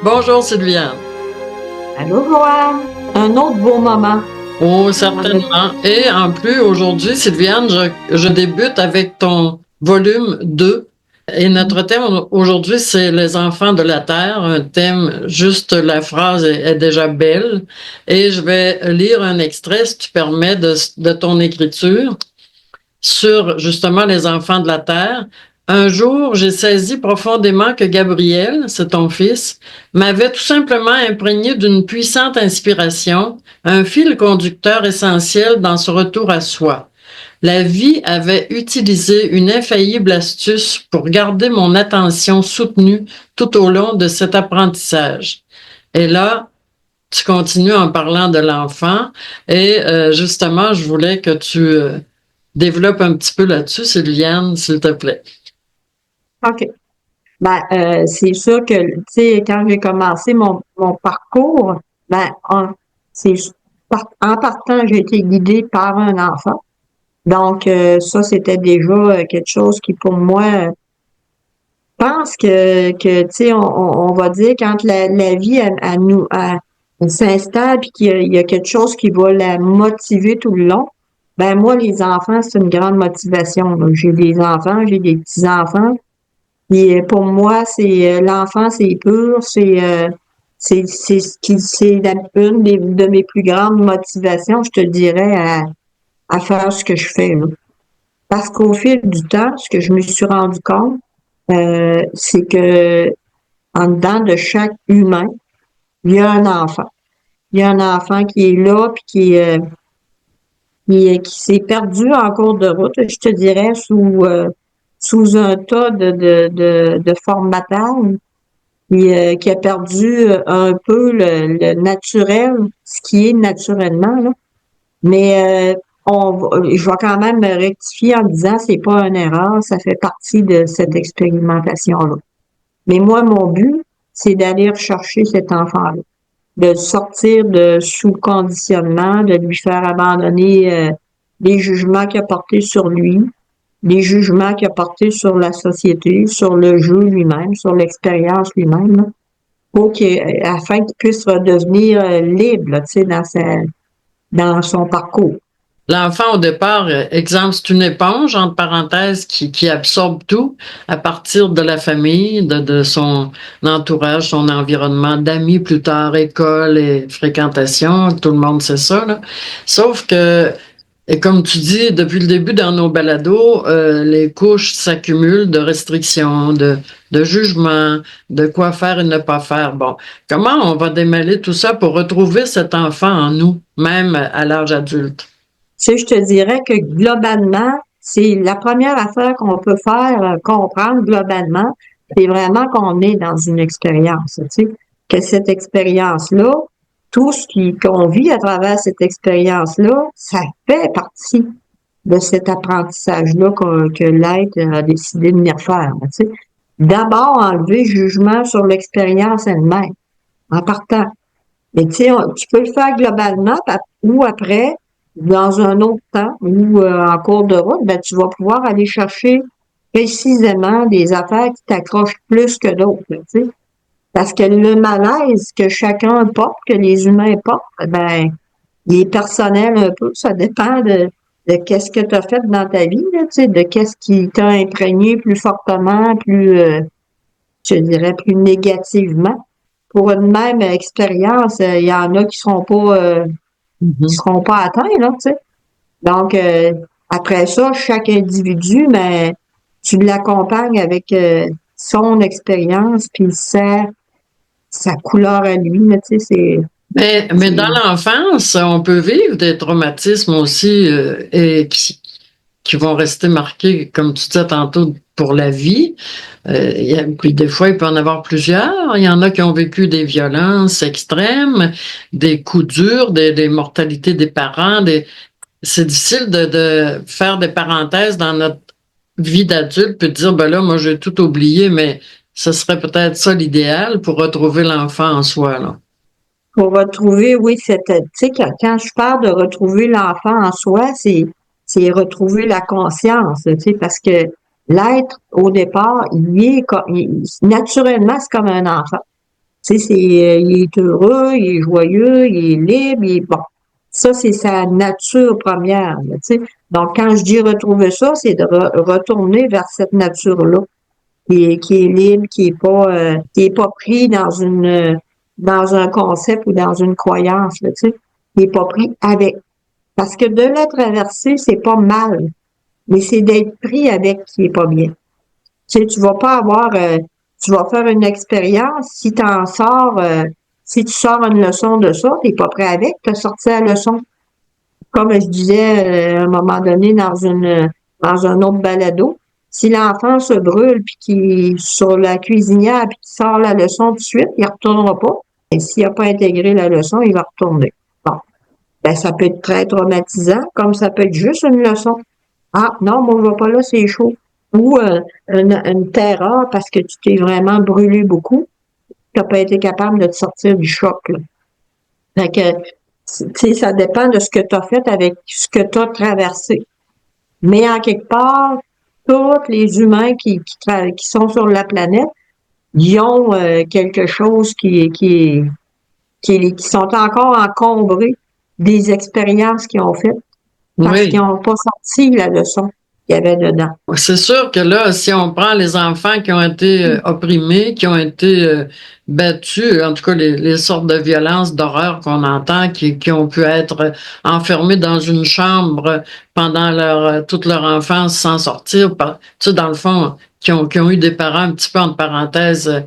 Bonjour Sylviane. Allô, Joanne? Un autre beau moment. Oh, certainement. Et en plus, aujourd'hui, Sylviane, je débute avec ton volume 2. Et notre thème aujourd'hui, c'est les enfants de la Terre. Un thème, juste la phrase est déjà belle. Et je vais lire un extrait, si tu permets, de ton écriture sur justement les enfants de la Terre. Un jour, j'ai saisi profondément que Gabriel, c'est ton fils, m'avait tout simplement imprégné d'une puissante inspiration, un fil conducteur essentiel dans ce retour à soi. La vie avait utilisé une infaillible astuce pour garder mon attention soutenue tout au long de cet apprentissage. Et là, tu continues en parlant de l'enfant et justement, je voulais que tu développes un petit peu là-dessus, Sylviane, s'il te plaît. OK. C'est sûr que, tu sais, quand j'ai commencé mon parcours, c'est, en partant, j'ai été guidée par un enfant. Donc, ça, c'était déjà quelque chose qui, pour moi, je pense tu sais, on va dire quand la vie, elle s'installe puis qu'il y a quelque chose qui va la motiver tout le long. Ben, moi, les enfants, c'est une grande motivation. Donc, j'ai des enfants, j'ai des petits-enfants. Et pour moi, c'est l'enfant, c'est pur, c'est ce qui c'est une de mes plus grandes motivations, je te dirais, à faire ce que je fais là. Parce qu'au fil du temps, ce que je me suis rendu compte, c'est que en dedans de chaque humain, il y a un enfant. Il y a un enfant qui est là puis qui s'est perdu en cours de route, je te dirais, sous un tas de formatage, puis qui a perdu un peu le naturel, ce qui est naturellement, là. Mais je vais quand même me rectifier en disant c'est pas une erreur, ça fait partie de cette expérimentation-là. Mais moi, mon but, c'est d'aller rechercher cet enfant-là, de sortir de sous conditionnement, de lui faire abandonner les jugements qu'il a portés sur lui, les jugements qu'il a portés sur la société, sur le jeu lui-même, sur l'expérience lui-même, là, afin qu'il puisse redevenir libre, là, tu sais, dans son parcours. L'enfant, au départ, exemple, c'est une éponge, entre parenthèses, qui absorbe tout à partir de la famille, de son entourage, son environnement d'amis, plus tard, école et fréquentation. Tout le monde sait ça, là. Sauf que, et comme tu dis, depuis le début dans nos balados, les couches s'accumulent de restrictions, de jugements, de quoi faire et ne pas faire. Bon, comment on va démêler tout ça pour retrouver cet enfant en nous, même à l'âge adulte? Tu sais, je te dirais que globalement, c'est la première affaire qu'on peut faire comprendre globalement, c'est vraiment qu'on est dans une expérience, tu sais, que cette expérience-là, tout qu'on vit à travers cette expérience-là, ça fait partie de cet apprentissage-là que l'être a décidé de venir faire, tu sais. D'abord, enlever le jugement sur l'expérience elle-même, en partant. Mais tu sais, tu peux le faire globalement ou après, dans un autre temps ou en cours de route, ben, tu vas pouvoir aller chercher précisément des affaires qui t'accrochent plus que d'autres, là, tu sais. Parce que le malaise que chacun porte, que les humains portent, ben, il est personnel un peu. Ça dépend de qu'est-ce que tu as fait dans ta vie, là, tu sais, de qu'est-ce qui t'a imprégné plus fortement, je dirais, plus négativement. Pour une même expérience, il y en a qui Mhm. seront pas atteints, là, tu sais. Donc, après ça, chaque individu, mais tu l'accompagnes avec son expérience puis sa couleur à lui, là, tu sais, Mais dans l'enfance, on peut vivre des traumatismes aussi et qui vont rester marqués, comme tu disais tantôt, pour la vie. Puis des fois, il peut en avoir plusieurs. Il y en a qui ont vécu des violences extrêmes, des coups durs, des mortalités des parents. C'est difficile de faire des parenthèses dans notre vie d'adulte puis de dire, ben là, moi, j'ai tout oublié, mais ce serait peut-être ça l'idéal pour retrouver l'enfant en soi, là. pour retrouver, oui, tu sais, quand je parle de retrouver l'enfant en soi, c'est retrouver la conscience, tu sais, parce que l'être, au départ, naturellement, c'est comme un enfant. Tu sais, il est heureux, il est joyeux, il est libre, bon. Ça, c'est sa nature première, là, tu sais. Donc, quand je dis retrouver ça, c'est de retourner vers cette nature-là, qui est libre, qui est pas pris dans un concept ou dans une croyance, là, tu sais. Qui est pas pris avec. Parce que de la traverser, c'est pas mal, mais c'est d'être pris avec qui est pas bien. Tu sais, tu vas pas avoir, tu vas faire une expérience, si t'en sors, si tu sors une leçon de ça, t'es pas prêt avec, t'as sorti la leçon. Comme je disais à un moment donné dans un autre balado, si l'enfant se brûle puis qu'il sur la cuisinière puis qu'il sort la leçon tout de suite, il retournera pas. Et s'il n'a pas intégré la leçon, il va retourner. Bon. Ben, ça peut être très traumatisant, comme ça peut être juste une leçon. Ah, non, moi, je vais pas là, c'est chaud. Ou une terreur parce que tu t'es vraiment brûlé beaucoup. Tu n'as pas été capable de te sortir du choc, là. Fait que, tu sais, ça dépend de ce que tu as fait avec ce que tu as traversé. Mais en quelque part, tous les humains qui sont sur la planète, ils ont quelque chose qui sont encore encombrés des expériences qu'ils ont faites parce Oui. qu'ils n'ont pas sorti la leçon qu'il y avait dedans. C'est sûr que là, si on prend les enfants qui ont été opprimés, qui ont été battus, en tout cas les sortes de violences, d'horreur qu'on entend, qui ont pu être enfermés dans une chambre pendant toute leur enfance sans sortir, tu sais, dans le fond, qui ont eu des parents un petit peu entre parenthèses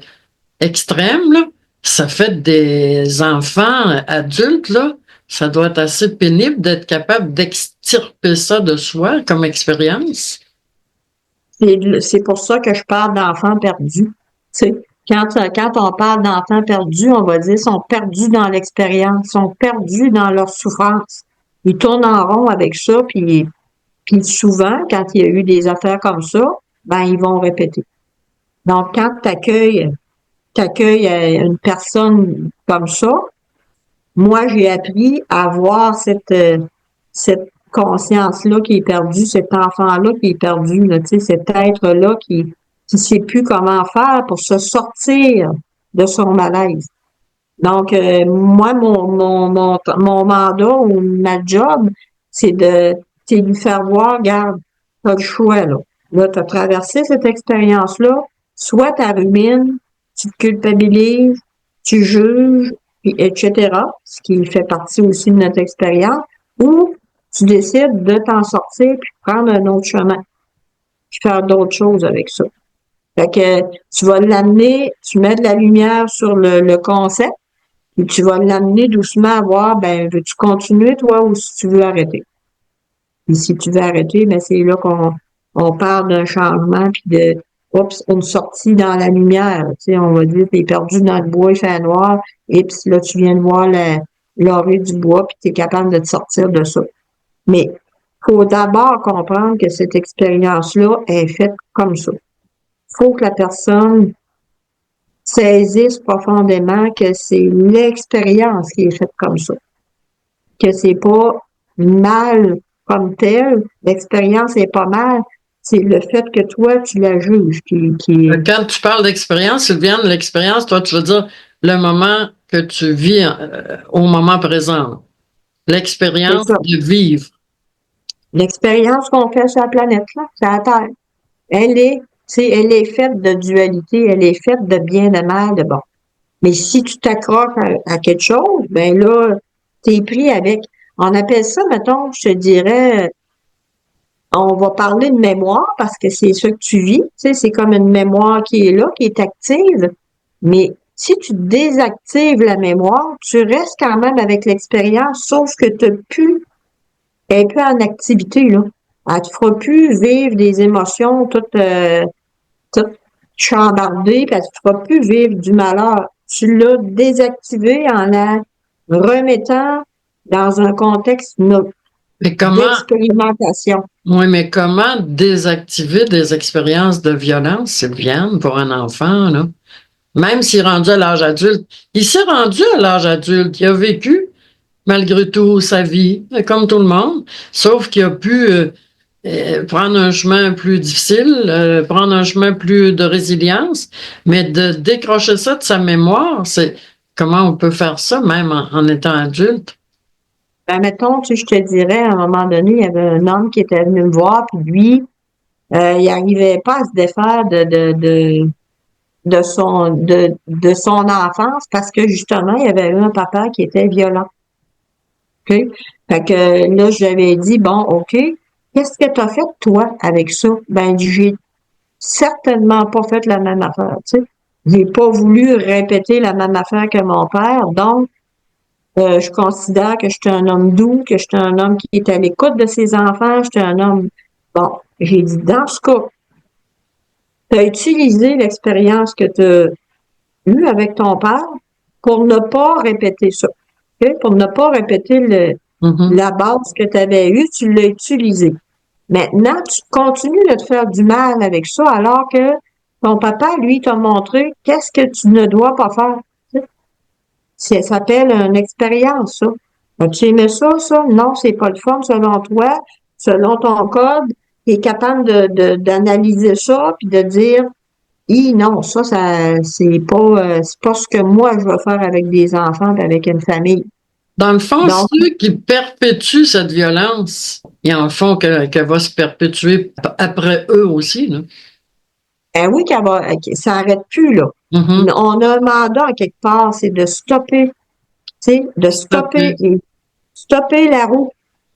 extrêmes, là, ça fait des enfants adultes, là. Ça doit être assez pénible d'être capable d'extirper ça de soi comme expérience. C'est pour ça que je parle d'enfants perdus. Tu sais, quand on parle d'enfants perdus, on va dire qu'ils sont perdus dans l'expérience, sont perdus dans leur souffrance. Ils tournent en rond avec ça, puis souvent, quand il y a eu des affaires comme ça, ben ils vont répéter. Donc, quand t'accueilles une personne comme ça, moi, j'ai appris à voir cette conscience-là qui est perdue, cet enfant-là qui est perdu, là, tu sais, cet être-là qui sait plus comment faire pour se sortir de son malaise. Donc, moi, mon mandat ou ma job, c'est de lui faire voir, regarde, t'as le choix, là. Là, t'as traversé cette expérience-là, soit tu rumines, tu te culpabilises, tu juges, puis etc., ce qui fait partie aussi de notre expérience, ou tu décides de t'en sortir puis prendre un autre chemin, puis faire d'autres choses avec ça. Fait que tu vas l'amener, tu mets de la lumière sur le concept, puis tu vas l'amener doucement à voir, ben, veux-tu continuer, toi, ou si tu veux arrêter? Puis si tu veux arrêter, ben, c'est là qu'on parle d'un changement, puis une sortie dans la lumière. Tu sais, on va dire, t'es perdu dans le bois, il fait noir, et puis là, tu viens de voir l'orée du bois, puis t'es capable de te sortir de ça. Mais faut d'abord comprendre que cette expérience-là est faite comme ça. Faut que la personne saisissent profondément que c'est l'expérience qui est faite comme ça. Que c'est pas mal comme tel, l'expérience est pas mal, c'est le fait que toi, tu la juges qui... Quand tu parles d'expérience, Sylviane, l'expérience, toi, tu veux dire le moment que tu vis au moment présent. C'est L'expérience ça. de vivre. L'expérience qu'on fait sur la planète, là, sur la Terre, elle est faite de dualité, elle est faite de bien, de mal, de bon. Mais si tu t'accroches à quelque chose, ben là, t'es pris avec. On appelle ça, mettons, je te dirais, on va parler de mémoire parce que c'est ça que tu vis. Tu sais, c'est comme une mémoire qui est là, qui est active. Mais si tu désactives la mémoire, tu restes quand même avec l'expérience, sauf que tu elle est plus en activité, là. Elle te fera plus vivre des émotions toutes chambardées, parce que tu ne feras plus vivre du malheur. Tu l'as désactivé en la remettant dans un contexte Mais comment, d'expérimentation. oui, mais comment désactiver des expériences de violence, Sylviane, pour un enfant, là? Même s'il est rendu à l'âge adulte. Il s'est rendu à l'âge adulte. Il a vécu, malgré tout, sa vie, comme tout le monde. Sauf qu'il a pu prendre un chemin plus difficile, prendre un chemin plus de résilience, mais de décrocher ça de sa mémoire, c'est comment on peut faire ça même en étant adulte. Ben, mettons, tu sais, je te dirais, à un moment donné, il y avait un homme qui était venu me voir, puis lui, il n'arrivait pas à se défaire de son enfance parce que justement, il y avait eu un papa qui était violent. OK? Fait que là, je lui avais dit, bon, OK, qu'est-ce que tu as fait, toi, avec ça? Ben, j'ai certainement pas fait la même affaire, tu sais. J'ai pas voulu répéter la même affaire que mon père, donc je considère que j'étais un homme doux, que j'étais un homme qui est à l'écoute de ses enfants, j'étais un homme. Bon, j'ai dit, dans ce cas, tu as utilisé l'expérience que tu as eue avec ton père pour ne pas répéter ça. OK? Pour ne pas répéter Mhm. la base que tu avais eue, tu l'as utilisée. Maintenant, tu continues de te faire du mal avec ça, alors que ton papa, lui, t'a montré qu'est-ce que tu ne dois pas faire. Ça s'appelle une expérience, ça. As-tu aimé ça, ça? Non, c'est pas le fun selon toi, selon ton code. Tu es capable d'analyser ça puis de dire, non, ça, c'est pas ce que moi je veux faire avec des enfants et avec une famille. Dans le fond, Donc, ceux qui perpétuent cette violence, ils en font qu'elle va se perpétuer après eux aussi, là. ben oui, ça arrête plus, là. Mhm. On a un mandat à quelque part, c'est de stopper, tu sais, de stopper Stopper. et stopper la roue.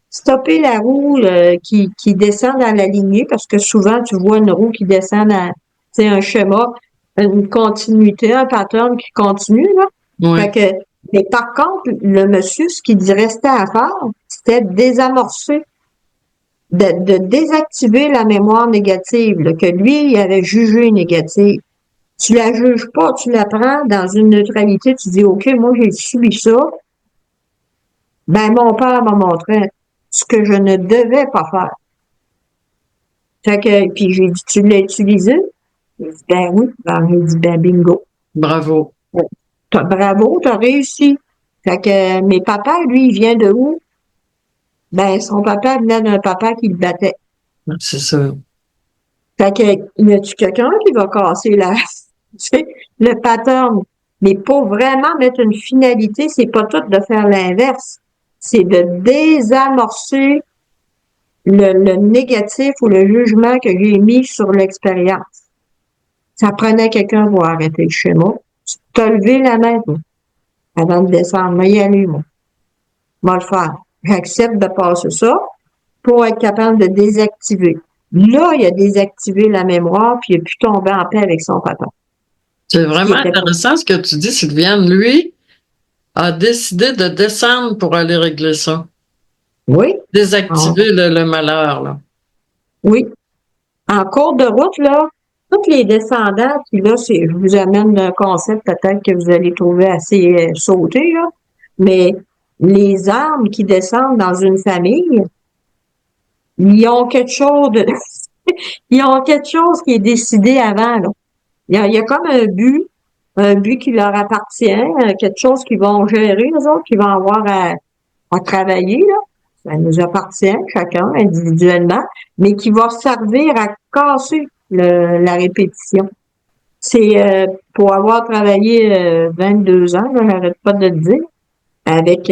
Stopper la roue qui descend dans la lignée, parce que souvent, tu vois une roue qui descend dans, tu sais, un schéma, une continuité, un pattern qui continue, là. Fait Oui. que, mais par contre, le monsieur, ce qu'il restait à faire, c'était de désamorcer, de désactiver la mémoire négative, là, que lui, il avait jugé négative. Tu la juges pas, tu la prends dans une neutralité, tu dis, OK, moi, j'ai subi ça. Ben, mon père m'a montré ce que je ne devais pas faire. Fait que, puis j'ai dit, tu l'as utilisé? Il dit, ben oui. Alors, j'ai dit, ben bingo. Bravo. Bravo, t'as réussi. Fait que, mais papa, lui, il vient de où? Ben, son papa venait d'un papa qui le battait. C'est ça. Fait que, y a-tu quelqu'un qui va casser tu sais, le pattern? Mais pour vraiment mettre une finalité, c'est pas tout de faire l'inverse. C'est de désamorcer le négatif ou le jugement que j'ai mis sur l'expérience. Ça prenait quelqu'un pour arrêter le schéma. Tu t'as levé la main, toi, avant de descendre. Mais y aller, moi. Moi, le faire. J'accepte de passer ça pour être capable de désactiver. Là, il a désactivé la mémoire, puis il a pu tomber en paix avec son papa. C'est Ce qui vraiment était pas. intéressant ce que tu dis, Sylviane. Lui a décidé de descendre pour aller régler ça. Oui. Ah, Désactiver le malheur, là. oui. En cours de route, là, toutes les descendants, puis là, je vous amène un concept peut-être que vous allez trouver assez sauté, là, mais les âmes qui descendent dans une famille, ils ont quelque chose de, ils ont quelque chose qui est décidé avant, là. Il y a comme un but qui leur appartient, quelque chose qu'ils vont gérer, les autres, qu'ils vont avoir à travailler, là. Ça nous appartient, chacun, individuellement, mais qui va servir à casser la répétition. C'est pour avoir travaillé 22 ans, là, j'arrête pas de le dire, avec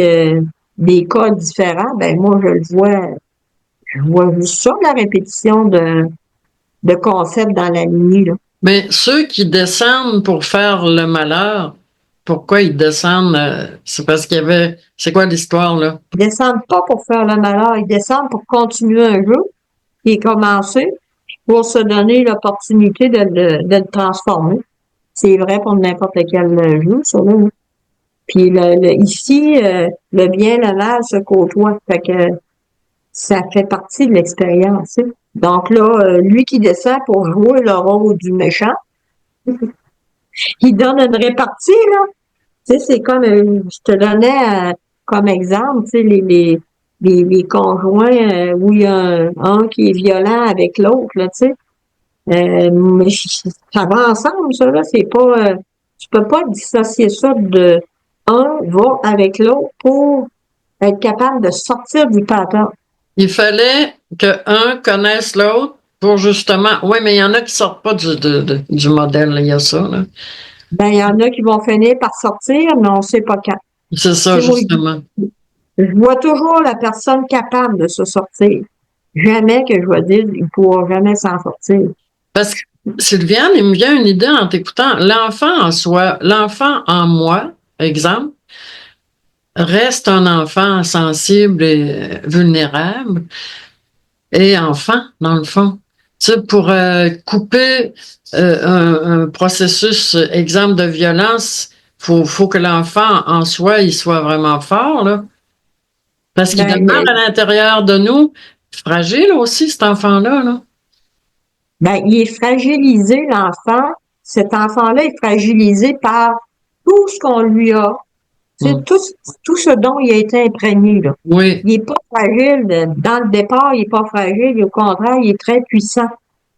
des cas différents, ben moi je vois juste ça, la répétition de concepts dans la lignée, là. Mais ceux qui descendent pour faire le malheur, pourquoi ils descendent? C'est parce qu'il y avait. C'est quoi l'histoire, là? Ils descendent pas pour faire le malheur, ils descendent pour continuer un jeu qui est commencé pour se donner l'opportunité de le transformer. C'est vrai pour n'importe quel jeu, ça, là. Puis ici, le bien, le mal se côtoient. Fait que ça fait partie de l'expérience, tu sais. Donc là, lui qui descend pour jouer le rôle du méchant, il donne une répartie, là. Tu sais, c'est comme, je te donnais comme exemple, tu sais, les conjoints où il y a un qui est violent avec l'autre, là, tu sais. Mais ça va ensemble, ça, là. C'est pas, tu peux pas dissocier ça de un va avec l'autre pour être capable de sortir du pattern. Il fallait qu'un connaisse l'autre pour justement. Oui, mais il y en a qui sortent pas du modèle, là, il y a ça, là. Ben, il y en a qui vont finir par sortir, mais on ne sait pas quand. C'est ça, C'est moi, justement. je vois toujours la personne capable de se sortir. Jamais que je vais dire qu'il ne pourra jamais s'en sortir. Parce que, Sylviane, il me vient une idée en t'écoutant. L'enfant en soi, l'enfant en moi, exemple, reste un enfant sensible et vulnérable et enfant, dans le fond. Tu sais, pour couper un processus, exemple de violence, faut que l'enfant en soi, il soit vraiment fort, là. Parce qu'il Ben, demeure à l'intérieur de nous, fragile aussi, cet enfant-là, là. il est fragilisé, l'enfant. Cet enfant-là est fragilisé par tout ce qu'on lui a. Mm. C'est tout ce dont il a été imprégné, là. Oui, Il n'est pas fragile. Dans le départ, il n'est pas fragile. Au contraire, il est très puissant.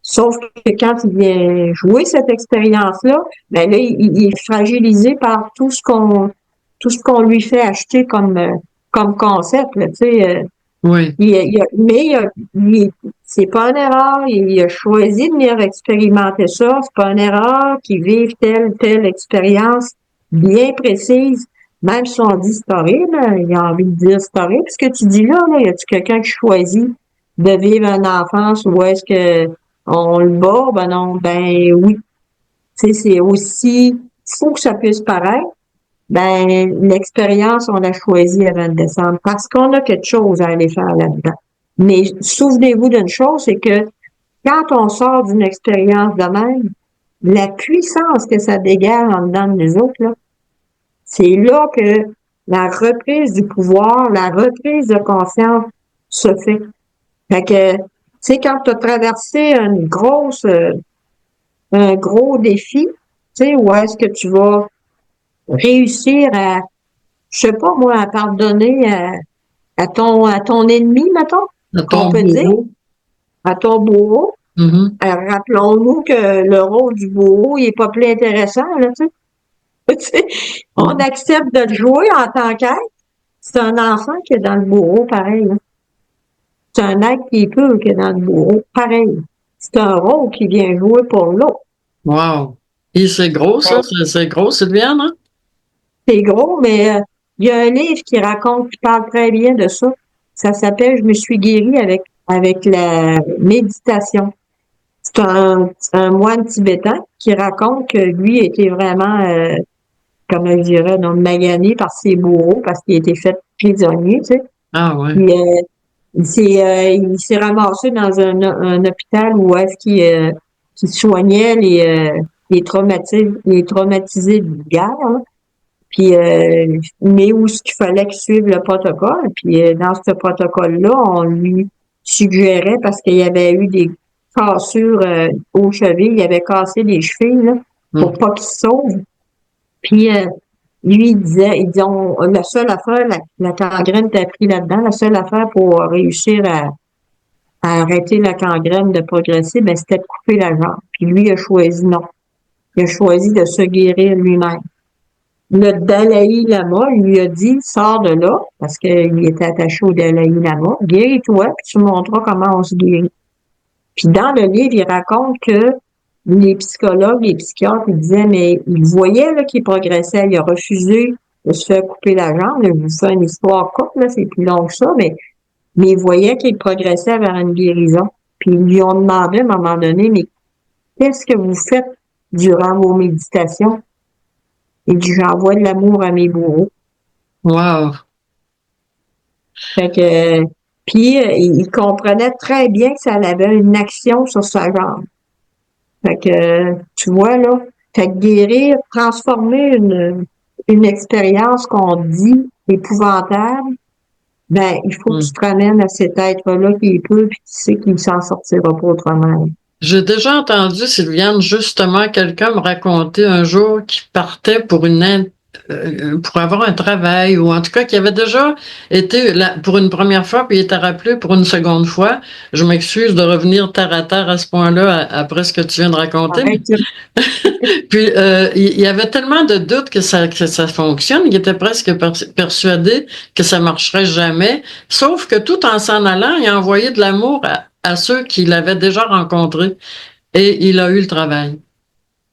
Sauf que quand il vient jouer cette expérience-là, ben là, il est fragilisé par tout ce qu'on lui fait acheter comme concept, là, tu sais. oui, Mais c'est pas une erreur. Il a choisi de venir expérimenter ça. C'est pas une erreur qu'il vive telle expérience bien précise. Même si on dit c'est horrible, il a envie de dire c'est horrible. Ce que tu dis là, y a-tu quelqu'un qui choisit de vivre une enfance où est-ce que on le bat? Ben non, ben oui. Tu sais, c'est aussi, il faut que ça puisse paraître. Ben, l'expérience, on l'a choisie avant de descendre parce qu'on a quelque chose à aller faire là-dedans. Mais souvenez-vous d'une chose, c'est que quand on sort d'une expérience de même, la puissance que ça dégage en dedans de nous autres, là, c'est là que la reprise du pouvoir, la reprise de conscience se fait. Fait que, tu sais, quand tu as traversé un gros défi, tu sais, où est-ce que tu vas réussir à, je sais pas moi, à pardonner à ton ennemi, mettons, à qu'on ton peut dire, bourreau. à ton bourreau. Mhm. Rappelons-nous que le rôle du bourreau, il est pas plus intéressant, là, tu sais. Tu sais, on accepte de le jouer en tant qu'être. C'est un enfant qui est dans le bourreau, pareil. Là. C'est un être qui est pur qui est dans le bourreau, pareil. C'est un rôle qui vient jouer pour l'autre. Wow. Et c'est gros, ça? C'est gros, Sylviane, hein? C'est gros, mais il y a un livre qui raconte, qui parle très bien de ça. Ça s'appelle Je me suis guérie avec la méditation. C'est un moine tibétain qui raconte que lui était vraiment, comme je dirais, donc magané par ses bourreaux parce qu'il a été fait prisonnier, tu sais. Ah, ouais. Puis, il s'est ramassé dans un hôpital où est-ce qu'il soignait les traumatisés de guerre, là. Puis, mais où ce qu'il fallait qu'il suive le protocole. Puis, dans ce protocole-là, on lui suggérait, parce qu'il y avait eu des cassures aux chevilles, il avait cassé les chevilles, là, pour Mm. pas qu'il se sauve. Puis, lui, il dit, la seule affaire, la gangrène t'a pris là-dedans, la seule affaire pour réussir à arrêter la gangrène de progresser, ben, c'était de couper la jambe. Puis lui, il a choisi non. Il a choisi de se guérir lui-même. Le Dalai Lama lui a dit, sors de là, parce qu'il était attaché au Dalai Lama, guéris-toi, puis tu me montreras comment on se guérit. Puis dans le livre, il raconte que les psychologues, les psychiatres, ils disaient, mais il voyait là, qu'il progressait, il a refusé de se faire couper la jambe. Là, je vous fais une histoire courte, là, c'est plus long que ça, mais il voyait qu'il progressait vers une guérison. Puis ils lui ont demandé à un moment donné, mais qu'est-ce que vous faites durant vos méditations? Il dit, j'envoie de l'amour à mes bourreaux. Wow. Fait que, puis il comprenait très bien que ça avait une action sur sa jambe. Fait que, tu vois, là, fait que guérir, transformer une expérience qu'on dit épouvantable, ben, il faut que Mm. tu te ramènes à cet être-là qui est peu puis qui sait qu'il s'en sortira pas autrement. J'ai déjà entendu, Sylviane, justement, quelqu'un me raconter un jour qu'il partait pour pour avoir un travail, ou en tout cas qui avait déjà été là pour une première fois, puis il était rappelé pour une seconde fois. Je m'excuse de revenir terre à terre à ce point-là après ce que tu viens de raconter. Arrête, Puis il y avait tellement de doutes que ça fonctionne, il était presque persuadé que ça marcherait jamais. Sauf que tout en s'en allant, il a envoyé de l'amour à ceux qu'il avait déjà rencontrés. Et il a eu le travail.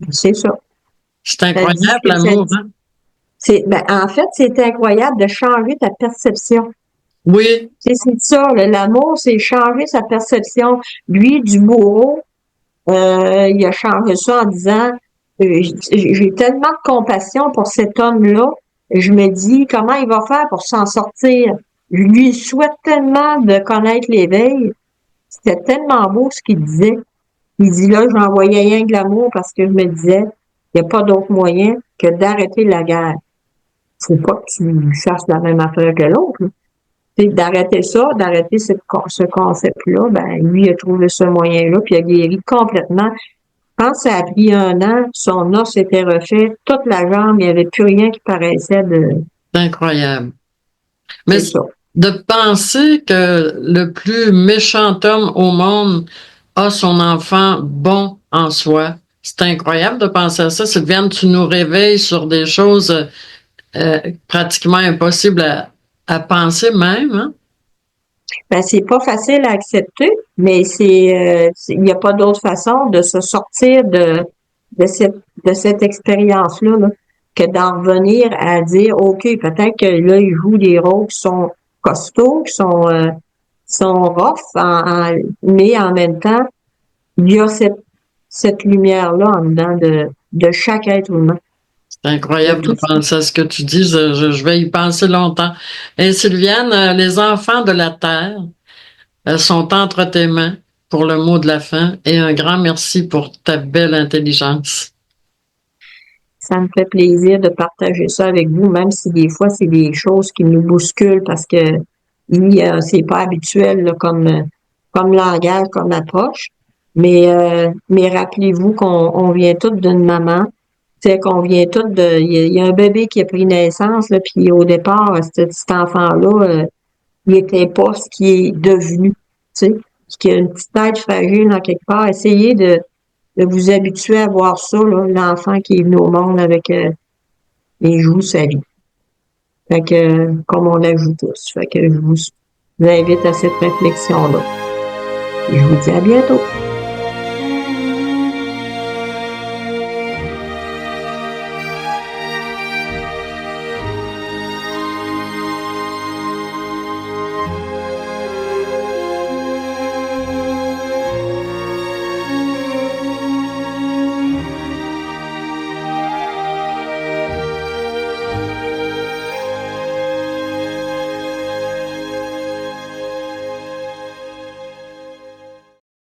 c'est ça. C'est Ça dit ce incroyable, que ça l'amour, dit. hein? Ben, en fait, c'est incroyable de changer ta perception. Oui, C'est ça, l'amour, c'est changer sa perception. Lui, du bourreau, il a changé ça en disant, j'ai tellement de compassion pour cet homme-là, je me dis, comment il va faire pour s'en sortir? Je lui souhaite tellement de connaître l'éveil. C'était tellement beau ce qu'il disait. Il dit là, j'envoyais rien que l'amour parce que je me disais, il n'y a pas d'autre moyen que d'arrêter la guerre. Faut pas que tu fasses la même affaire que l'autre. D'arrêter ça, d'arrêter ce concept-là, ben, lui, il a trouvé ce moyen-là, puis il a guéri complètement. Quand ça a pris 1 an, son os s'était refait, toute la jambe, il n'y avait plus rien qui paraissait de... c'est incroyable. Mais C'est ça. de penser que le plus méchant homme au monde a son enfant bon en soi, c'est incroyable de penser à ça. Sylviane, tu nous réveilles sur des choses pratiquement impossibles à penser même, hein? Ben, c'est pas facile à accepter, mais il n'y a pas d'autre façon de se sortir de cette expérience-là, là, que d'en revenir à dire, OK, peut-être que là, il joue des rôles qui sont costauds, qui sont rough, mais en même temps, il y a cette lumière-là en dedans de chaque être humain. C'est De incroyable de tout ce penser à ce que tu dis. Je vais y penser longtemps. Et Sylviane, les enfants de la Terre sont entre tes mains pour le mot de la fin et un grand merci pour ta belle intelligence. Ça me fait plaisir de partager ça avec vous, même si des fois c'est des choses qui nous bousculent parce que c'est pas habituel là, comme langage, comme approche. Mais rappelez-vous qu'on vient toutes d'une maman, c'est qu'on vient toutes de. Il y a un bébé qui a pris naissance, là, puis au départ, cet enfant-là, il était pas ce qui est devenu. Tu sais, qu'il y a une petite tête fragile en quelque part. Essayez de vous habituer à voir ça, là, l'enfant qui est venu au monde avec les joues de sa vie. Fait que, comme on l'a vu tous. Fait que je vous invite à cette réflexion-là. Et je vous dis à bientôt.